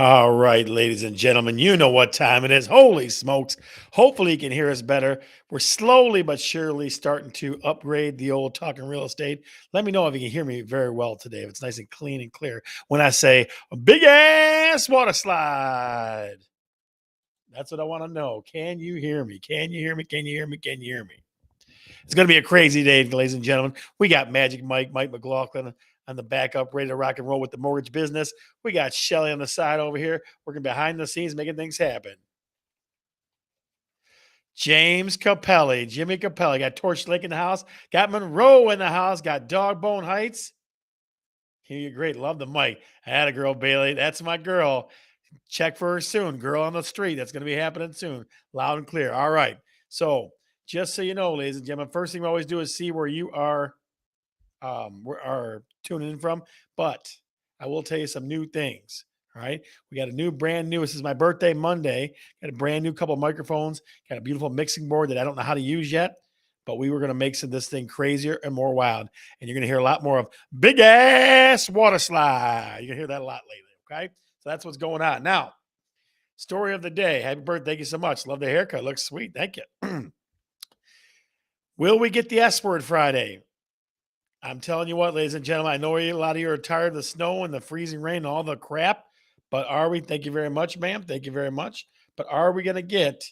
All right, ladies and gentlemen, you know what time it is. Holy smokes. Hopefully, you can hear us better. We're slowly but surely starting to upgrade the old talking real estate. Let me know if you can hear me very well today, if it's nice and clean and clear. When I say a big ass water slide, that's what I want to know. Can you hear me? Can you hear me? Can you hear me? Can you hear me? It's going to be a crazy day, ladies and gentlemen. We got Magic Mike McLaughlin on the backup, ready to rock and roll with the mortgage business. We got Shelly on the side over here, working behind the scenes, making things happen. James Capelli, Jimmy Capelli, got Torch Lake in the house, got Monroe in the house, got Dogbone Heights. You're great. Love the mic. I had a girl, Bailey. That's my girl. Check for her soon. Girl on the street. That's going to be happening soon. Loud and clear. All right. So, just so you know, ladies and gentlemen, first thing we always do is see where you are tuning in from. But I will tell you some new things. All right. We got a new brand new. This is my birthday Monday. Got a brand new couple of microphones. Got a beautiful mixing board that I don't know how to use yet. But we were going to make this thing crazier and more wild. And you're going to hear a lot more of big ass water slide. You're going to hear that a lot lately. Okay. So that's what's going on. Now, story of the day. Happy birthday. Thank you so much. Love the haircut. Looks sweet. Thank you. Will we get the S word Friday? I'm telling you what, ladies and gentlemen, I know a lot of you are tired of the snow and the freezing rain and all the crap, but are we? Thank you very much, ma'am. Thank you very much. But are we going to get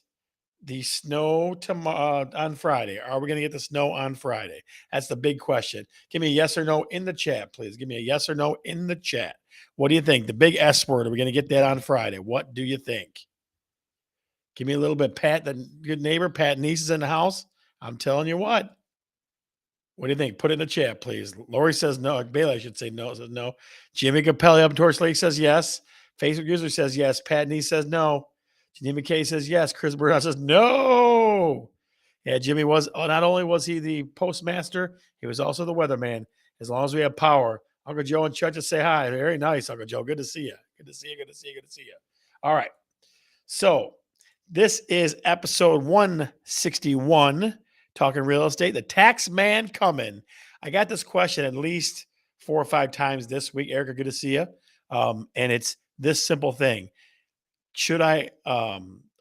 the snow tomorrow on Friday? Are we going to get the snow on Friday? That's the big question. Give me a yes or no in the chat, please. Give me a yes or no in the chat. What do you think? The big S word, are we going to get that on Friday? What do you think? Give me a little bit. Pat, the good neighbor, Pat Niece is in the house. I'm telling you what. What do you think? Put it in the chat, please. Lori says no. Bailey, I should say no. Says no. Jimmy Capelli up in Torch Lake says yes. Facebook user says yes. Pat Nee says no. Janine McKay says yes. Chris Burhouse says no. Yeah, Jimmy was not only was he the postmaster, he was also the weatherman. As long as we have power. Uncle Joe and Church say hi. Very nice, Uncle Joe. Good to see you. Good to see you. Good to see you. Good to see you. All right. So this is episode 161. Talking real estate, the tax man coming. I got this question at least 4 or 5 times this week. Erica, good to see you. And it's this simple thing. Should I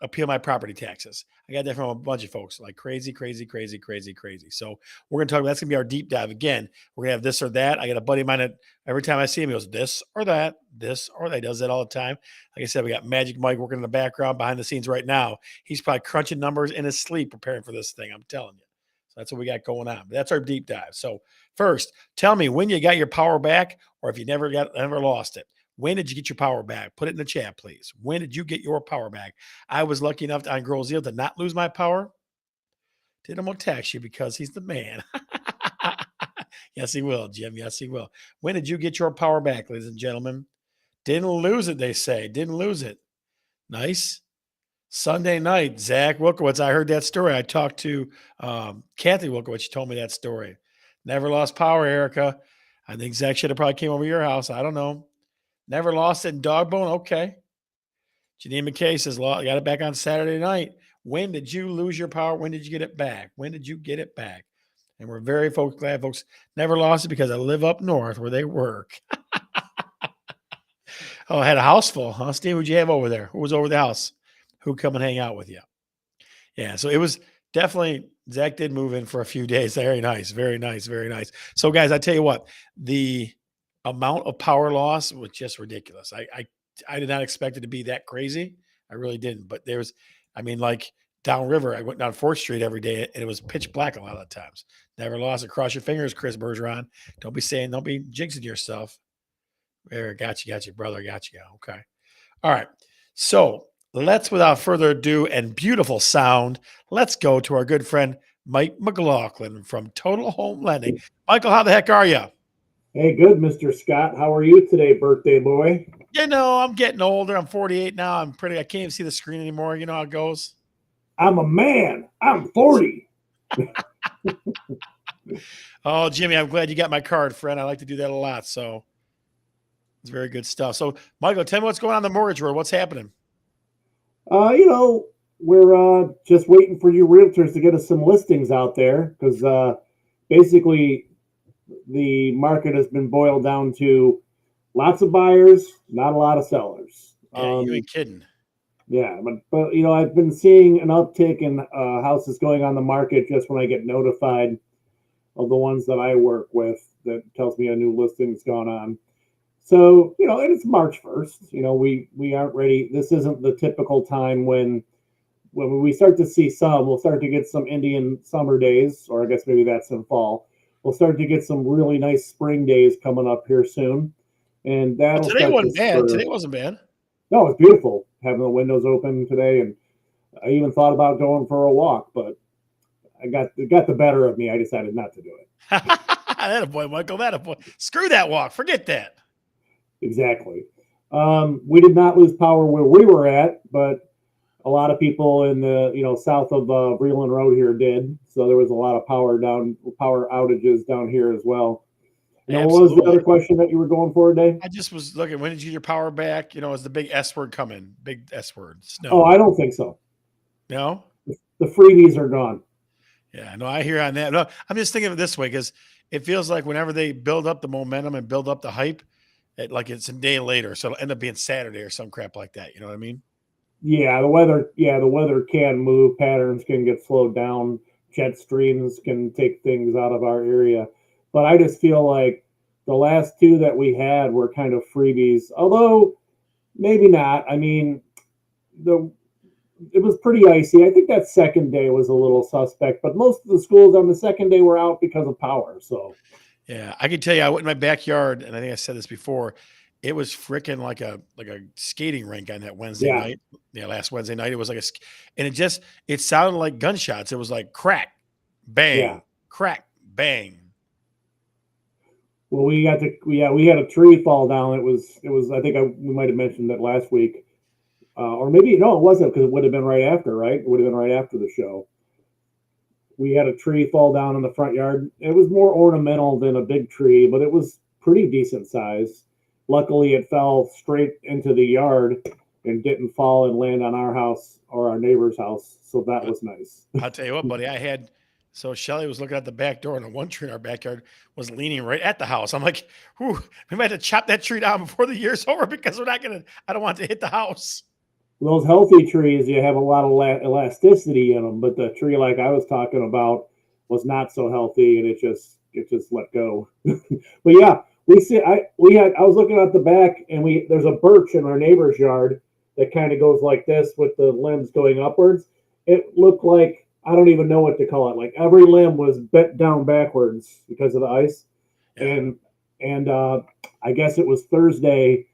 appeal my property taxes? I got that from a bunch of folks, like crazy. So we're going to talk about, that's going to be our deep dive. Again, we're going to have this or that. I got a buddy of mine that every time I see him, he goes, this or that. He does that all the time. Like I said, we got Magic Mike working in the background behind the scenes right now. He's probably crunching numbers in his sleep preparing for this thing. I'm telling you. So that's what we got going on. But that's our deep dive. So first, tell me when you got your power back, or if you never lost it. When did you get your power back? Put it in the chat, please. When did you get your power back? I was lucky enough on Girls Deal to not lose my power. Did him tax you because he's the man. Yes, he will, Jim. Yes, he will. When did you get your power back, ladies and gentlemen? Didn't lose it, they say. Didn't lose it. Nice. Sunday night, Zach Wilkowitz. I heard that story. I talked to Kathy Wilkowitz. She told me that story. Never lost power, Erica. I think Zach should have probably came over your house. I don't know. Never lost it in Dogbone? Okay. Janine McKay says, got it back on Saturday night. When did you lose your power? When did you get it back? When did you get it back? And we're very glad folks never lost it because I live up north where they work. Oh, I had a house full, huh? Steve, who'd you have over there? Who was over the house? Who'd come and hang out with you? Yeah, so it was definitely, Zach did move in for a few days. Very nice, very nice, very nice. So, guys, I tell you what, the amount of power loss was just ridiculous. I did not expect it to be that crazy. I really didn't. But like downriver, I went down 4th Street every day, and it was pitch black a lot of the times. Never lost it. Cross your fingers, Chris Bergeron. Don't be jinxing yourself. There, got you, brother. Got you. Okay. All right. So let's, without further ado and beautiful sound, let's go to our good friend, Mike McLaughlin from Total Home Lending. Michael, how the heck are you? Hey, good, Mr. Scott. How are you today, birthday boy? I'm getting older. I'm 48 now. I can't even see the screen anymore. You know how it goes. I'm a man. I'm 40. Oh, Jimmy, I'm glad you got my card, friend. I like to do that a lot. So it's very good stuff. So, Michael, tell me what's going on in the mortgage world. What's happening? We're just waiting for you realtors to get us some listings out there because basically the market has been boiled down to lots of buyers, not a lot of sellers. Yeah, you Um, ain't kidding. yeah, but I've been seeing an uptick in houses going on the market just when I get notified of the ones that I work with that tells me a new listing's gone on. So, and it's March 1st. We aren't ready. This isn't the typical time when we start to see we'll start to get some Indian summer days, or I guess maybe that's in fall. We'll start to get some really nice spring days coming up here soon. And But that'll today start to wasn't bad. spur. Today wasn't bad. No, it's beautiful having the windows open today. And I even thought about going for a walk, but it got the better of me. I decided not to do it. That a boy, Michael. That a boy. Screw that walk. Forget that. Exactly. We did not lose power where we were at, but a lot of people in the south of Breland Road here did. So there was a lot of power outages down here as well. And then what was the Absolutely. other question that you were going for today? I just was looking. When did you get your power back? Is the big S word coming? Big S word. Oh, Snow. I don't think so. No. The freebies are gone. Yeah. No, I hear on that. No, I'm just thinking of it this way because it feels like whenever they build up the momentum and build up the hype, it's a day later, so it'll end up being Saturday or some crap like that. You know what I mean? Yeah, the weather can move. Patterns can get slowed down. Jet streams can take things out of our area. But I just feel like the last two that we had were kind of freebies. Although maybe not. I mean, the it was pretty icy. I think that second day was a little suspect, but most of the schools on the second day were out because of power. So Yeah, I can tell you, I went in my backyard, and I think I said this before. It was freaking like a skating rink on that Wednesday yeah, night. Yeah, last Wednesday night, it was like and it sounded like gunshots. It was like crack, yeah. bang, crack, bang. Well, we had a tree fall down. It was I think we might have mentioned that last week, or maybe no, it wasn't because it would have been right after, right? It would have been right after the show. We had a tree fall down in the front yard. It was more ornamental than a big tree, but it was pretty decent size. Luckily, it fell straight into the yard and didn't fall and land on our house or our neighbor's house. So that But was nice. I'll tell you what, buddy, so Shelly was looking at the back door, and the one tree in our backyard was leaning right at the house. I'm like, whew, we might have to chop that tree down before the year's over because I don't want it to hit the house. Those healthy trees, you have a lot of elasticity in them, but the tree like I was talking about was not so healthy, and it just let go. But yeah, I was looking at the back, and there's a birch in our neighbor's yard that kind of goes like this with the limbs going upwards. It looked like I don't even know what to call it. Like every limb was bent down backwards because of the ice, Yeah. and I guess it was Thursday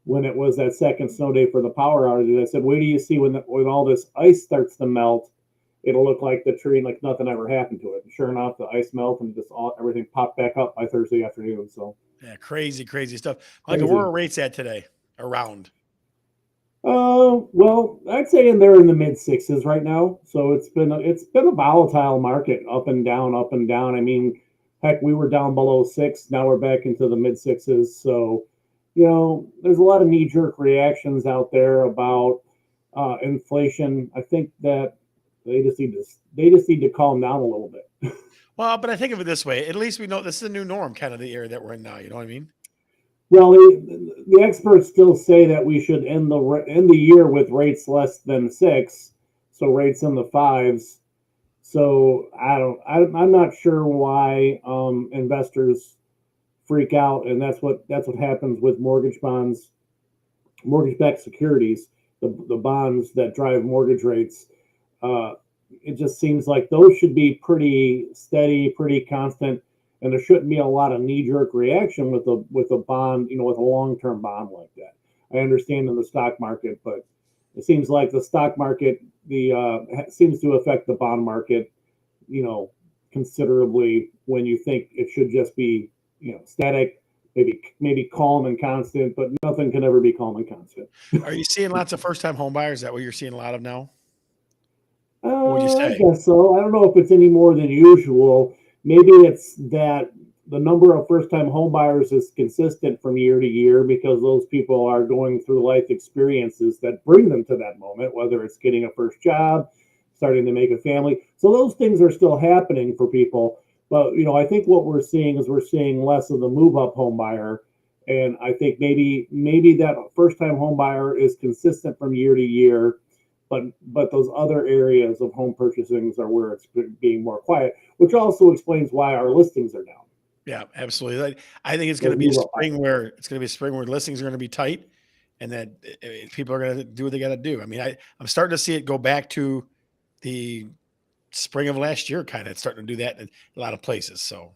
when it was that second snow day for the power outage. I said, "Wait do you see when all this ice starts to melt? It'll look like the tree, like nothing ever happened to it." And sure enough, the ice melted and everything popped back up by Thursday afternoon. So Yeah, crazy, crazy stuff. Michael, where crazy. are rates at today? Around. Well, I'd say they're in the mid sixes right now. So it's been a volatile market, up and down, up and down. I mean, heck, we were down below six. Now we're back into the mid sixes. So, there's a lot of knee jerk reactions out there about inflation. I think that they just need to calm down a little bit. Well, but I think of it this way. At least we know this is a new norm, kind of the era that we're in now. You know what I mean? Well, the experts still say that we should end the year with rates less than six, so rates in the fives. So I'm not sure why investors freak out, and that's what happens with mortgage bonds, mortgage-backed securities, the bonds that drive mortgage rates. Uh, it just seems like those should be pretty steady, pretty constant, and there shouldn't be a lot of knee-jerk reaction with a bond, with a long-term bond like that. I understand in the stock market, but it seems like the stock market seems to affect the bond market, you know, considerably when you think it should just be, static, maybe calm and constant, but nothing can ever be calm and constant. Are you seeing lots of first time home buyers? Is that what you're seeing a lot of now? What would you I say? guess so. I don't know if it's any more than usual. Maybe it's that the number of first-time homebuyers is consistent from year to year because those people are going through life experiences that bring them to that moment, whether it's getting a first job, starting to make a family. So those things are still happening for people. But I think what we're seeing is we're seeing less of the move-up homebuyer, And I think maybe that first time home buyer is consistent from year to year, but those other areas of home purchasings are where it's being more quiet, which also explains why our listings are down. Yeah, absolutely. I think it's going Those to be a move up spring where listings are going to be tight, and that people are going to do what they got to do. I mean, I'm starting to see it go back to the spring of last year, kind of. It's starting to do that in a lot of places. So,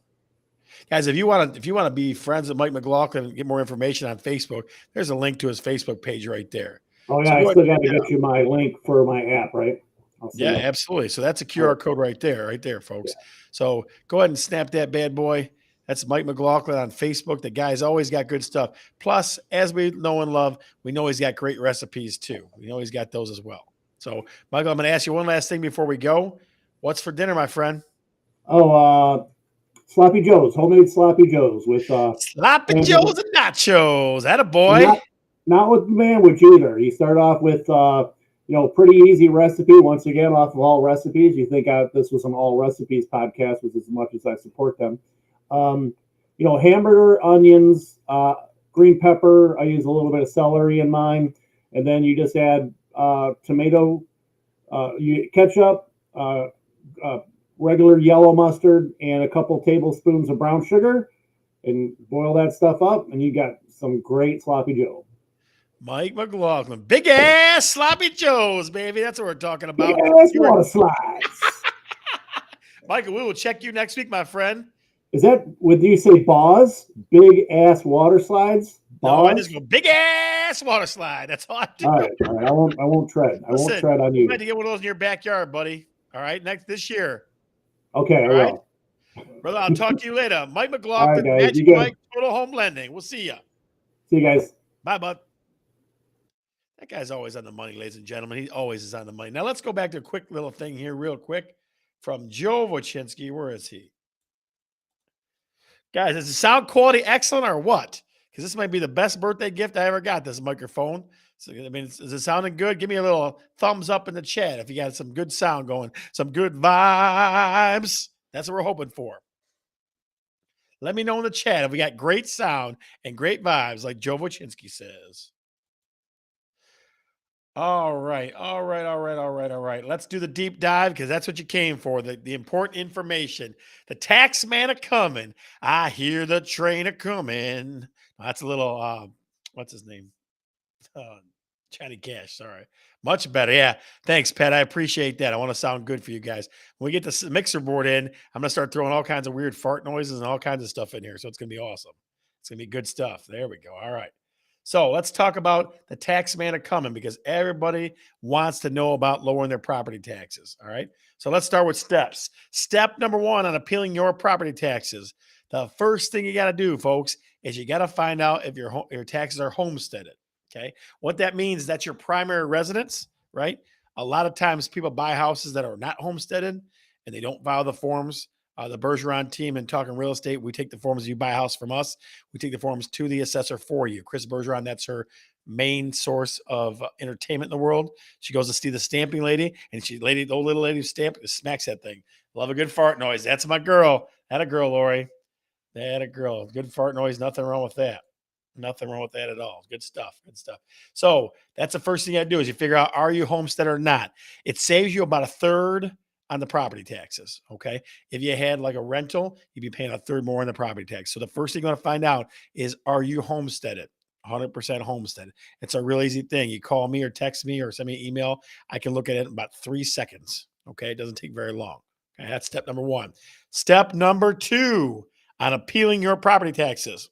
guys, if you want to be friends with Mike McLaughlin and get more information on Facebook, there's a link to his Facebook page right there. Oh yeah, So I go ahead still and got check to that get out. you my link for my app, right? I'll Yeah, send it. absolutely. So that's a All QR code right there, yeah. folks. So go ahead and snap that bad boy. That's Mike McLaughlin on Facebook. The guy's always got good stuff. Plus, as we know and love, we know he's got great recipes too. We know he's got those as well. So, Michael, I'm going to ask you one last thing before we go. What's for dinner, my friend? Oh, sloppy joes, homemade sloppy joes with Sloppy hamburger. Joes and nachos. That a And boy. not with sandwich either. You start off with pretty easy recipe. Once again, off of all recipes. You think this was an all recipes podcast, with as much as I support them. Um, hamburger, onions, green pepper. I use a little bit of celery in mine, and then you just add tomato, ketchup, uh, regular yellow mustard, and a couple tablespoons of brown sugar, and boil that stuff up, and you got some great sloppy joe. Mike McLaughlin. Big ass Sloppy Joes, baby. That's what we're talking Big about. ass You were water slides. Michael, we will check you next week, my friend. Is that would you say Boz? Big ass water slides? No, I just Boz? go big ass water slide. That's all I do. All right, all right. I won't tread. I won't Listen, tread on you might you. get one of those in your backyard, buddy. All right, next this year. Okay, I All right, will. brother. I'll talk to you later. Mike All right, McLaughlin, guys. You Magic guys. Mike, Total Home Lending. We'll see you. See you guys. Bye, bud. That guy's always on the money, ladies and gentlemen. He always is on the money. Now let's go back to a quick little thing here, real quick, from Joe Wojcinski. Where is he? Guys, is the sound quality excellent or what? Because this might be the best birthday gift I ever got, this microphone. So, I mean, is it sounding good? Give me a little thumbs up in the chat if you got some good sound going, some good vibes. That's what we're hoping for. Let me know in the chat if we got great sound and great vibes, like Joe Wojcinski says. All right, all right, all right, all right, all right. Let's do the deep dive because that's what you came for, the important information. The tax man a coming. I hear the train a coming. That's a little, what's his name? Uh, Johnny Cash, sorry. Much better. Yeah. Thanks, Pat. I appreciate that. I want to sound good for you guys. When we get the mixer board in, I'm going to start throwing all kinds of weird fart noises and all kinds of stuff in here. So it's going to be awesome. It's going to be good stuff. There we go. All right. So let's talk about the tax man a coming because everybody wants to know about lowering their property taxes. All right. So let's start with steps. Step number one on appealing your property taxes. The first thing you got to do, folks, is you got to find out if your taxes are homesteaded. Okay. What that means is that's your primary residence, right? A lot of times people buy houses that are not homesteaded and they don't file the forms. The Bergeron team and Talking Real Estate, we take the forms. You buy a house from us, we take the forms to the assessor for you. Chris Bergeron, that's her main source of entertainment in the world. She goes to see the stamping lady, and the old little lady who smacks that thing. Love a good fart noise. That's my girl. That a girl, Lori. That a girl. Good fart noise. Nothing wrong with that. Nothing wrong with that at all. Good stuff. Good stuff. So that's the first thing you got to do is you figure out, are you homestead or not? It saves you about a third on the property taxes. Okay. If you had like a rental, you'd be paying a third more on the property tax. So the first thing you want to find out is, are you homesteaded? 100% homestead. It's a real easy thing. You call me or text me or send me an email. I can look at it in about 3 seconds. Okay. It doesn't take very long. Okay. That's step number one. Step number two on appealing your property taxes.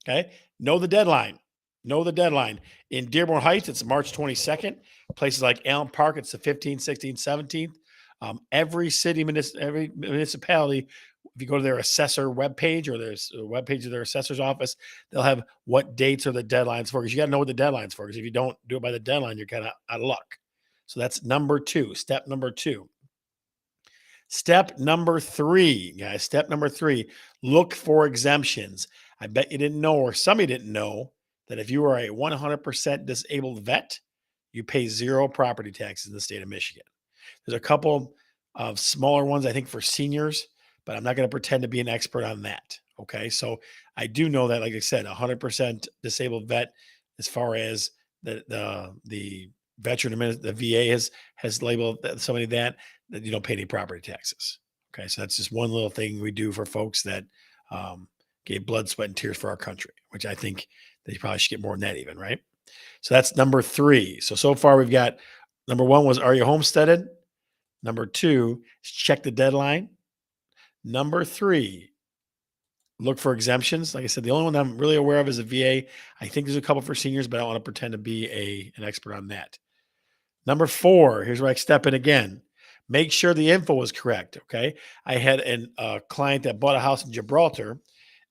Okay. Know the deadline. Know the deadline. In Dearborn Heights, it's March 22nd. Places like Allen Park, it's the 15th, 16th, 17th. Every every municipality, if you go to their assessor webpage or their webpage of their assessor's office, they'll have what dates are the deadlines for. Because you got to know what the deadlines for. Because if you don't do it by the deadline, you're kind of out of luck. So that's number two. Step number two. Step number three, guys. Step number three, look for exemptions. I bet you didn't know, or some of you didn't know, that if you are a 100% disabled vet, you pay zero property taxes in the state of Michigan. There's a couple of smaller ones, I think, for seniors, but I'm not going to pretend to be an expert on that. Okay. So I do know that, like I said, 100% disabled vet, as far as the the VA has labeled somebody that you don't pay any property taxes. Okay. So that's just one little thing we do for folks that um, gave blood, sweat, and tears for our country, which I think they probably should get more than that, even, right? So that's number three. So far we've got number one was, are you homesteaded? Number two is check the deadline. Number three, look for exemptions. Like I said, the only one I'm really aware of is a VA. I think there's a couple for seniors, but I don't want to pretend to be an expert on that. Number four, here's where I step in again. Make sure the info was correct. Okay. I had a client that bought a house in Gibraltar,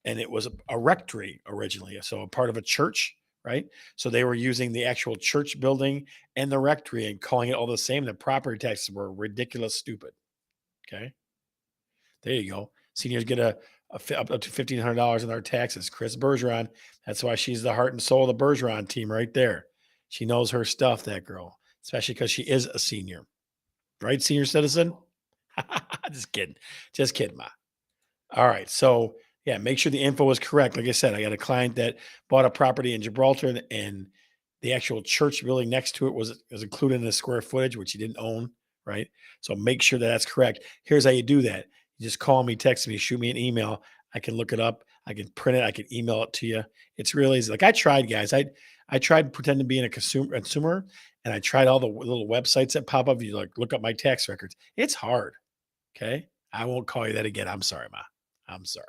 and it was a rectory originally. So a part of a church, right? So they were using the actual church building and the rectory and calling it all the same. The property taxes were ridiculous, stupid. Okay. There you go. Seniors get up to $1,500 in our taxes. Chris Bergeron. That's why she's the heart and soul of the Bergeron team right there. She knows her stuff, that girl, especially because she is a senior, right? Senior citizen. Just kidding. Just kidding, ma. All right. So yeah, make sure the info is correct. Like I said, I got a client that bought a property in Gibraltar, and the actual church building next to it was included in the square footage, which he didn't own. Right. So make sure that that's correct. Here's how you do that. You just call me, text me, shoot me an email. I can look it up. I can print it. I can email it to you. It's real easy. Like I tried, guys. I tried pretending to be a consumer, and I tried all the little websites that pop up. You like look up my tax records. It's hard. Okay. I won't call you that again. I'm sorry, Ma. I'm sorry.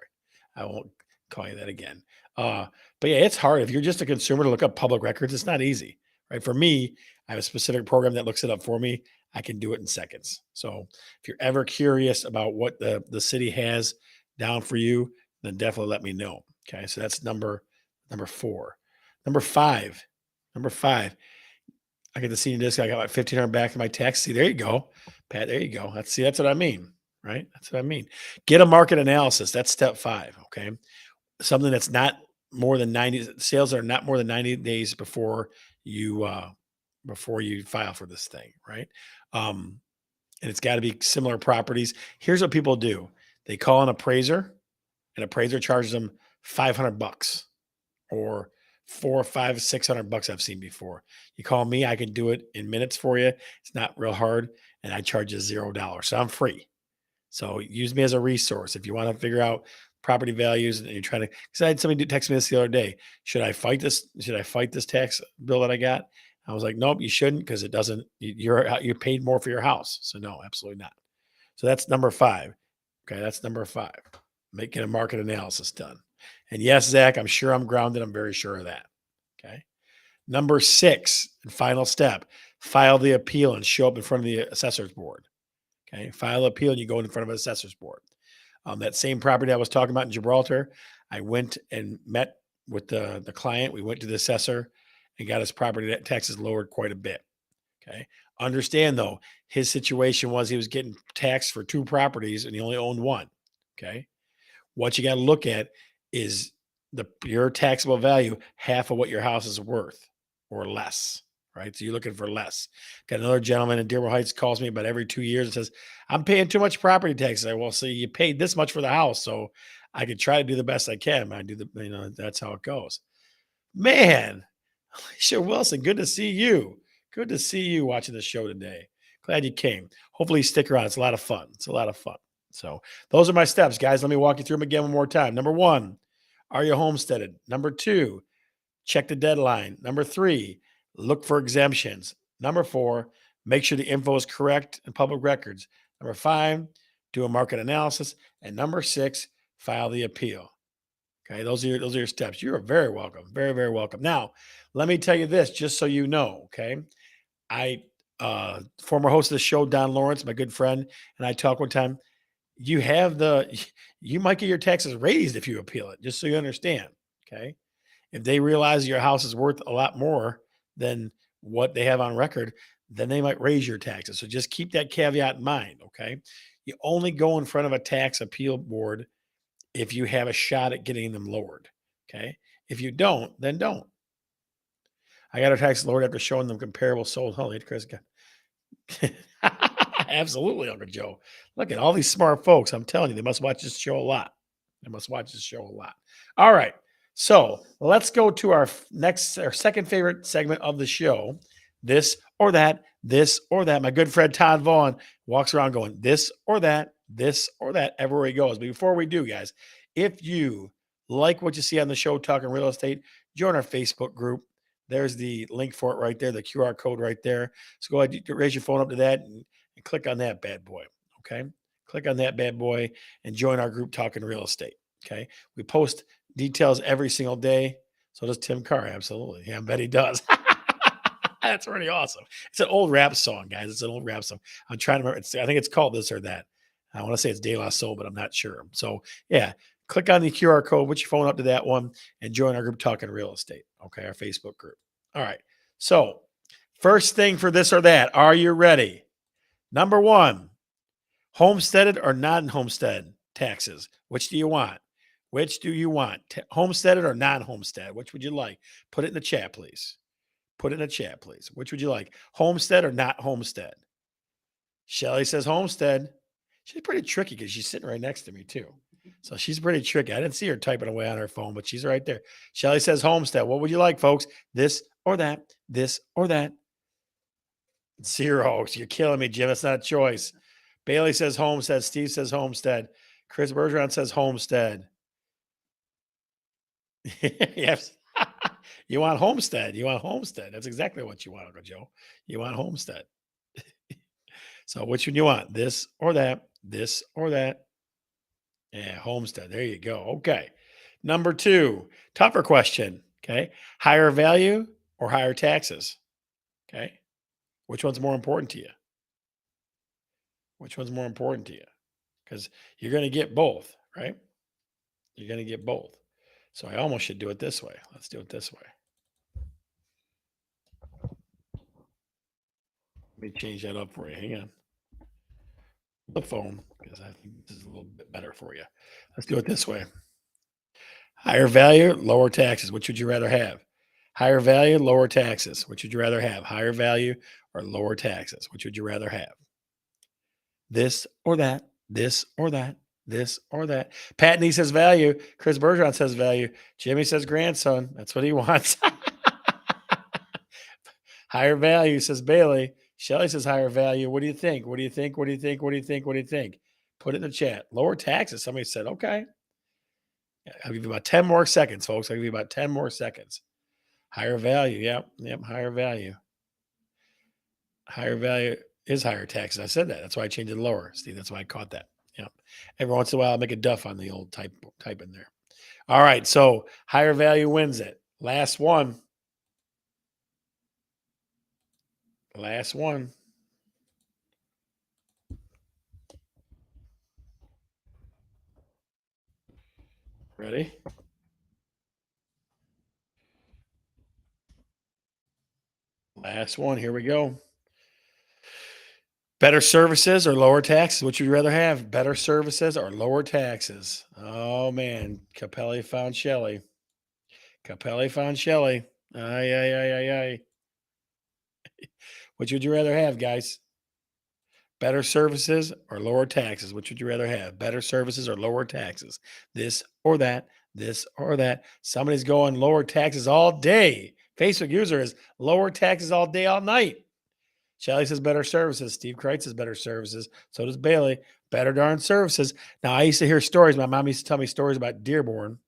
I won't call you that again. Uh, but yeah, it's hard. If you're just a consumer to look up public records, it's not easy. Right. For me, I have a specific program that looks it up for me. I can do it in seconds. So if you're ever curious about what the city has down for you, then definitely let me know. Okay. So that's number four. Number five. Number five. I get the senior discount. I got my 1,500 back in my tax. See, there you go, Pat. There you go. That's what I mean, right? That's what I mean. Get a market analysis. That's step five. Okay, something that's not more than 90 sales are not more than 90 days before you file for this thing, right? Um, and it's got to be similar properties. Here's what people do: they call an appraiser, and appraiser charges them $500 or 4, 5, 600 bucks. I've seen before. You call me, I can do it in minutes for you. It's not real hard, and I charge you $0. So I'm free. So use me as a resource if you want to figure out property values and you're trying to. Because I had somebody text me this the other day. Should I fight this? Should I fight this tax bill that I got? I was like, nope, you shouldn't, because it doesn't. You're paid more for your house. So no, absolutely not. So that's number five. Okay, that's number five. Making a market analysis done. And yes, Zach, I'm sure I'm grounded. I'm very sure of that. Okay. Number six, and final step, file the appeal and show up in front of the assessor's board. Okay. File appeal and you go in front of an assessor's board. That same property I was talking about in Gibraltar, I went and met with the client. We went to the assessor and got his property taxes lowered quite a bit. Okay. Understand though, his situation was he was getting taxed for two properties and he only owned one. Okay. What you got to look at is your taxable value, half of what your house is worth or less, right? So you're looking for less. Got another gentleman in Dearborn Heights calls me about every 2 years and says, I'm paying too much property taxes. I will say you paid this much for the house. So I could try to do the best I can. I do that's how it goes. Man, Alicia Wilson, good to see you. Good to see you watching the show today. Glad you came. Hopefully you stick around. It's a lot of fun. It's a lot of fun. So those are my steps, guys. Let me walk you through them again one more time. Number one, are you homesteaded? Number two, check the deadline. Number three, look for exemptions. Number four, make sure the info is correct in public records. Number five, do a market analysis. And number six, file the appeal. Okay, those are your steps. You are very welcome. Very, very welcome. Now, let me tell you this, just so you know, okay? I former host of the show, Don Lawrence, my good friend, and I talked one time. You have you might get your taxes raised if you appeal it, just so you understand. Okay. If they realize your house is worth a lot more than what they have on record, then they might raise your taxes. So just keep that caveat in mind. Okay. You only go in front of a tax appeal board if you have a shot at getting them lowered. Okay. If you don't, then don't. I got our taxes lowered after showing them comparable sold. Holy Chris. Absolutely, Uncle Joe. Look at all these smart folks. I'm telling you, they must watch this show a lot. I must watch this show a lot. All right. So let's go to our second favorite segment of the show. This or that, this or that. My good friend Todd Vaughn walks around going, this or that, everywhere he goes. But before we do, guys, if you like what you see on the show, Talking Real Estate, join our Facebook group. There's the link for it right there, the QR code right there. So go ahead, raise your phone up to that and click on that bad boy. Okay. Click on that bad boy and join our group Talking Real Estate. Okay. We post details every single day. So does Tim Carr. Absolutely. Yeah, I bet he does. That's pretty awesome. It's an old rap song, guys. It's an old rap song. I'm trying to remember. I think it's called This or That. I want to say it's De La Soul, but I'm not sure. So yeah, click on the QR code, put your phone up to that one, and join our group Talking Real Estate. Okay, our Facebook group. All right. So first thing for this or that. Are you ready? Number one, homesteaded or non-homestead taxes. Which do you want? Which do you want? Homesteaded or non-homestead? Which would you like? Put it in the chat, please. Put it in the chat, please. Which would you like? Homestead or not homestead? Shelly says homestead. She's pretty tricky because she's sitting right next to me, too. So she's pretty tricky. I didn't see her typing away on her phone, but she's right there. Shelly says homestead. What would you like, folks? This or that? This or that? 0. You're killing me, Jim. It's not a choice. Bailey says homestead. Steve says homestead. Chris Bergeron says homestead. Yes. You want homestead. You want homestead. That's exactly what you want, Uncle Joe. You want homestead. So which one you want? This or that? This or that? Yeah, homestead. There you go. Okay. Number 2, tougher question. Okay. Higher value or higher taxes? Okay. Which one's more important to you? Which one's more important to you? Because you're going to get both, right? You're going to get both. So I almost should do it this way. Let's do it this way. Let me change that up for you. Hang on. The phone, because I think this is a little bit better for you. Let's do it this way. Higher value, lower taxes. Which would you rather have? Higher value, lower taxes. Which would you rather have? Higher value or lower taxes? Which would you rather have? This or that, this or that, this or that. Pat Nee says value. Chris Bergeron says value. Jimmy says grandson. That's what he wants. Higher value, says Bailey. Shelly says higher value. What do you think? What do you think? What do you think? What do you think? What do you think? Put it in the chat. Lower taxes. Somebody said, okay. I'll give you about 10 more seconds, folks. I'll give you about 10 more seconds. Higher value. Yep. Yep. Higher value. Higher value is higher taxes. I said that. That's why I changed it lower, Steve. That's why I caught that. Yep. Every once in a while, I'll make a duff on the old type in there. All right. So higher value wins it. Last one. Last one. Ready? Last one. Here we go. Better services or lower taxes? What would you rather have? Better services or lower taxes? Oh, man. Capelli found Shelley. Capelli found Shelley. Aye, aye, aye, aye, aye. Which would you rather have, guys? Better services or lower taxes? Which would you rather have? Better services or lower taxes? This or that, this or that. Somebody's going lower taxes all day. Facebook user is lower taxes all day, all night. Shelly says better services. Steve Kreitz says better services. So does Bailey. Better darn services. Now, I used to hear stories. My mom used to tell me stories about Dearborn.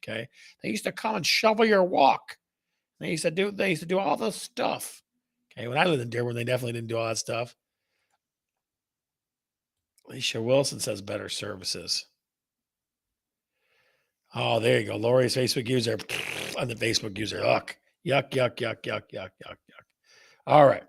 Okay. They used to come and shovel your walk. They used to do all this stuff. Okay. When I lived in Dearborn, they definitely didn't do all that stuff. Alicia Wilson says better services. Oh, there you go. Lori's Facebook user on the Facebook user. Yuck, yuck, yuck, yuck, yuck, yuck, yuck, yuck. All right.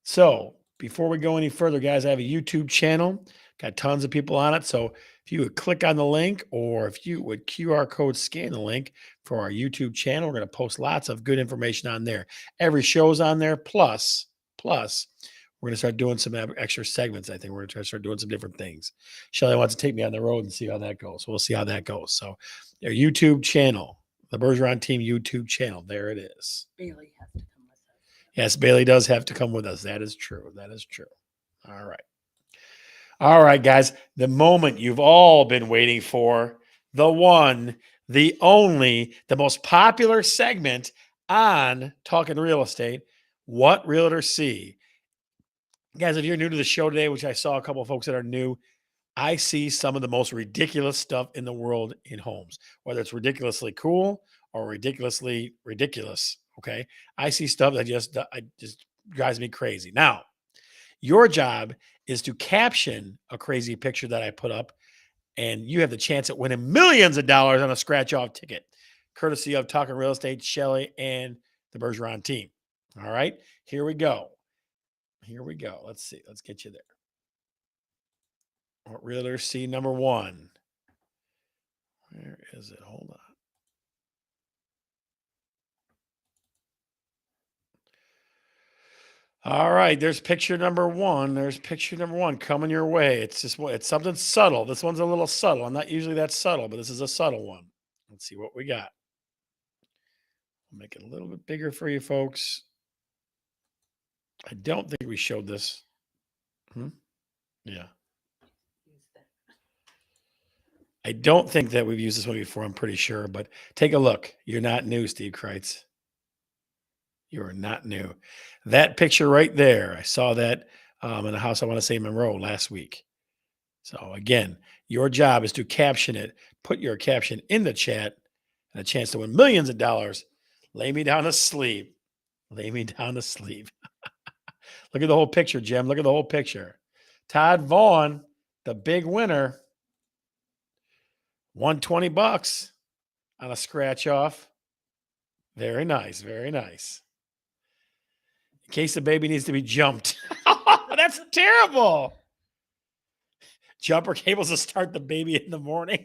So before we go any further, guys, I have a YouTube channel. Got tons of people on it. So if you would click on the link or if you would QR code scan the link for our YouTube channel, we're going to post lots of good information on there. Every show's on there. Plus, we're going to start doing some extra segments. I think we're going to try to start doing some different things. Shelly wants to take me on the road and see how that goes. We'll see how that goes. So their YouTube channel, the Bergeron Team YouTube channel, there it is. Bailey has to come with us. Yes, Bailey does have to come with us. That is true. That is true. All right. All right, guys, the moment you've all been waiting for, the one, the only, the most popular segment on Talking Real Estate, What Realtors See. Guys, if you're new to the show today, which I saw a couple of folks that are new, I see some of the most ridiculous stuff in the world in homes, whether it's ridiculously cool or ridiculously ridiculous. Okay. I see stuff that just drives me crazy. Now, your job is to caption a crazy picture that I put up, and you have the chance at winning millions of dollars on a scratch off ticket, courtesy of Talking Real Estate, Shelly, and the Bergeron team. All right. Here we go. Here we go. Let's see. Let's get you there. What realtors see number one? Where is it? Hold on. All right, there's picture number one. There's picture number one coming your way. It's something subtle. This one's a little subtle. I'm not usually that subtle, but this is a subtle one. Let's see what we got. I'll make it a little bit bigger for you folks. I don't think we showed this. Yeah. I don't think that we've used this one before, I'm pretty sure, but take a look. You're not new, Steve Kreitz. You are not new. That picture right there, I saw that in a house, I want to say Monroe last week. So again, your job is to caption it, put your caption in the chat, and a chance to win millions of dollars. Lay me down to sleep. Lay me down to sleep. Look at the whole picture, Jim. Look at the whole picture. Todd Vaughn, the big winner, won $20 on a scratch off. Very nice. Very nice. In case the baby needs to be jumped. That's terrible. Jumper cables to start the baby in the morning.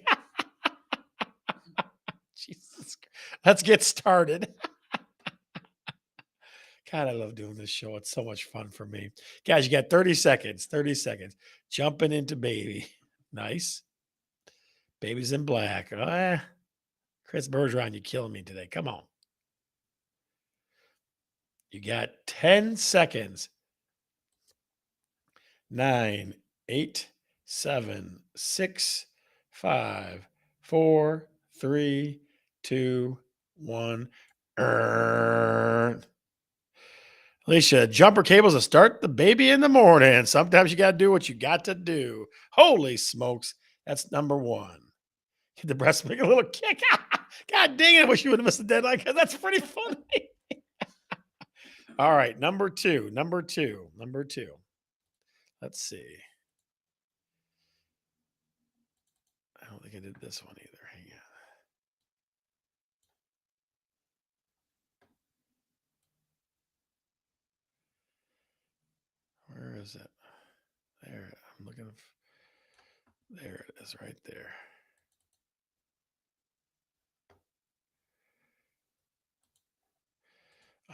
Jesus. Let's get started. God, I love doing this show. It's so much fun for me. Guys, you got 30 seconds. 30 seconds. Jumping into baby. Nice. Baby's in black. Chris Bergeron, you're killing me today. Come on. You got 10 seconds. 9, 8, 7, 6, 5, 4, 3, 2, 1. Alicia, jumper cables to start the baby in the morning. Sometimes you got to do what you got to do. Holy smokes. That's number one. Get the breast make a little kick. God dang it. I wish you would have missed the deadline because that's pretty funny. All right. Number two. Let's see. I don't think I did this one either. Hang on. Where is it? There. I'm looking. There it is right there.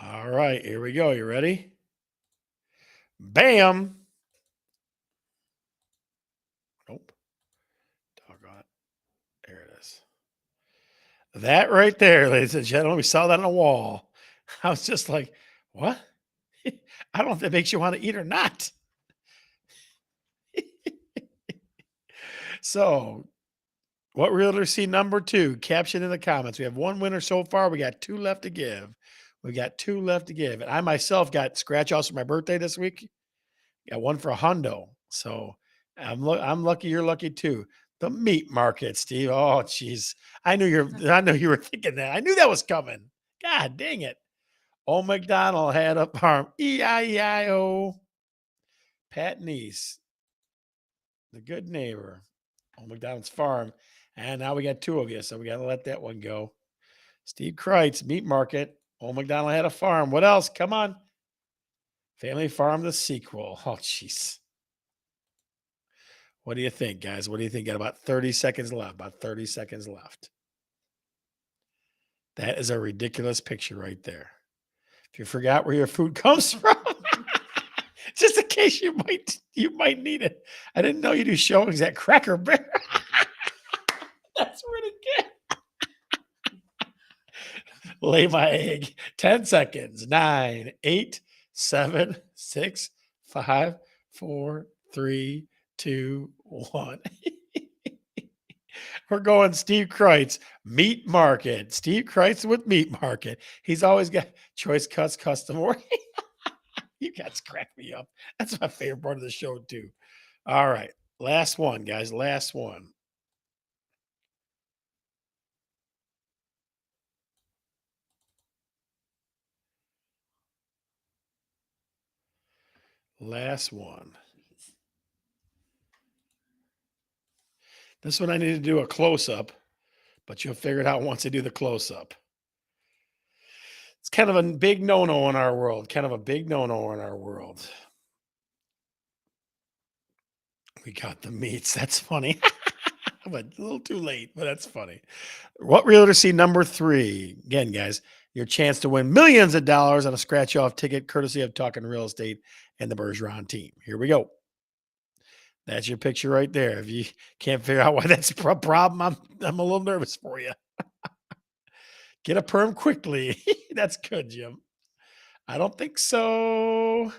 All right. Here we go. You ready? Bam. Nope. Doggone it. There it is. That right there, ladies and gentlemen, we saw that on a wall. I was just like, what? I don't know if that makes you want to eat or not. So, what realtor see number two? Caption in the comments. We have one winner so far. We got two left to give. And I myself got scratch offs for my birthday this week. Got one for a hundo. So I'm lucky. You're lucky too. The meat market, Steve. Oh, geez. I knew you were thinking that. I knew that was coming. God dang it. Old McDonald had a farm. E-I-E-I-O. Pat Neese, the good neighbor. Old McDonald's farm. And now we got two of you, so we got to let that one go. Steve Kreitz, meat market. Old McDonald had a farm. What else? Come on. Family Farm, the sequel. Oh, jeez. What do you think, guys? What do you think? Got about 30 seconds left. That is a ridiculous picture right there. If you forgot where your food comes from, just in case you might need it. I didn't know you do showings at Cracker Barrel. That's really good. Lay my egg. 10 seconds. 9, 8, 7, 6, 5, 4, 3, 2, 1. We're going Steve Kreitz, Meat Market. Steve Kreitz with Meat Market. He's always got choice cuts, custom order. You guys crack me up. That's my favorite part of the show, too. All right. Last one, guys. Last one. Last one. This one I need to do a close up, but you'll figure it out once I do the close up. It's kind of a big no no in our world. Kind of a big no no in our world. We got the meats. That's funny. But a little too late, but that's funny. What realtor see number 3? Again, guys, your chance to win millions of dollars on a scratch off ticket courtesy of Talking Real Estate and the Bergeron team. Here we go. That's your picture right there. If you can't figure out why that's a problem, I'm a little nervous for you. Get a perm quickly. That's good, Jim. I don't think so.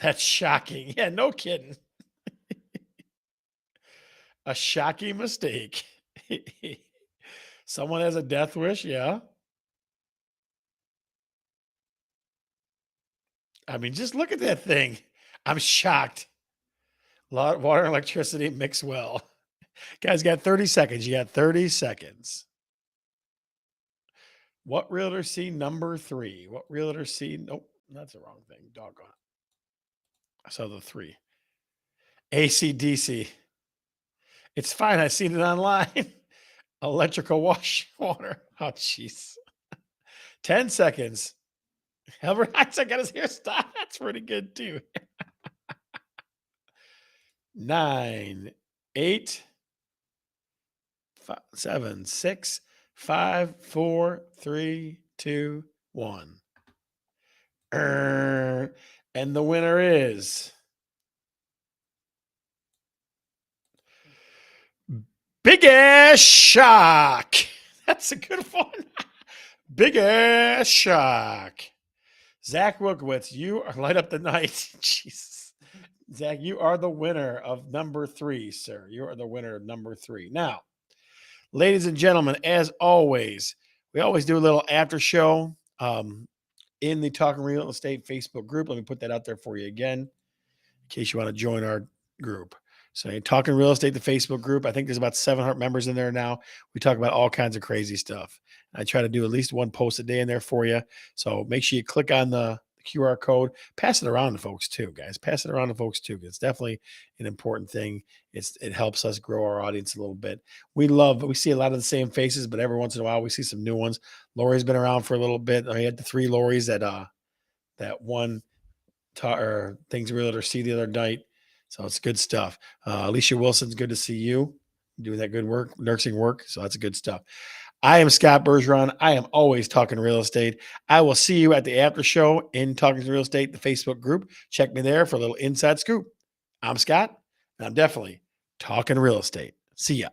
That's shocking. Yeah, no kidding. A shocking mistake. Someone has a death wish. Yeah. I mean, just look at that thing. I'm shocked. Water and electricity mix well. Guys, got 30 seconds. You got 30 seconds. What realtor see number 3? What realtor see? Nope, that's the wrong thing. Doggone it. I saw the 3. ACDC. It's fine. I've seen it online. Electrical wash water. Oh, jeez. 10 seconds. Albert Einstein got his hair stopped. That's pretty good, too. 9, 8, 7, 6, 5, 4, 3, 2, 1. And the winner is Big Ass Shock. That's a good one. Big Ass Shock. Zach Wilkowitz, you are light up the night. Jesus. Zach, you are the winner of number 3, sir. You are the winner of number 3. Now, ladies and gentlemen, as always, we always do a little after show in the Talking Real Estate Facebook group. Let me put that out there for you again, in case you want to join our group. So Talking Real Estate, the Facebook group. I think there's about 700 members in there now. We talk about all kinds of crazy stuff. I try to do at least one post a day in there for you. So make sure you click on the QR code. Pass it around to folks too, guys. Pass it around to folks too. It's definitely an important thing. It helps us grow our audience a little bit. We see a lot of the same faces, but every once in a while we see some new ones. Lori's been around for a little bit. I had the 3 Loris that one or Things Realtor see the other night. So it's good stuff. Alicia Wilson's good to see you doing that good work, nursing work. So that's good stuff. I am Scott Bergeron. I am always talking real estate. I will see you at the after show in Talking Real Estate, the Facebook group. Check me there for a little inside scoop. I'm Scott, and I'm definitely talking real estate. See ya.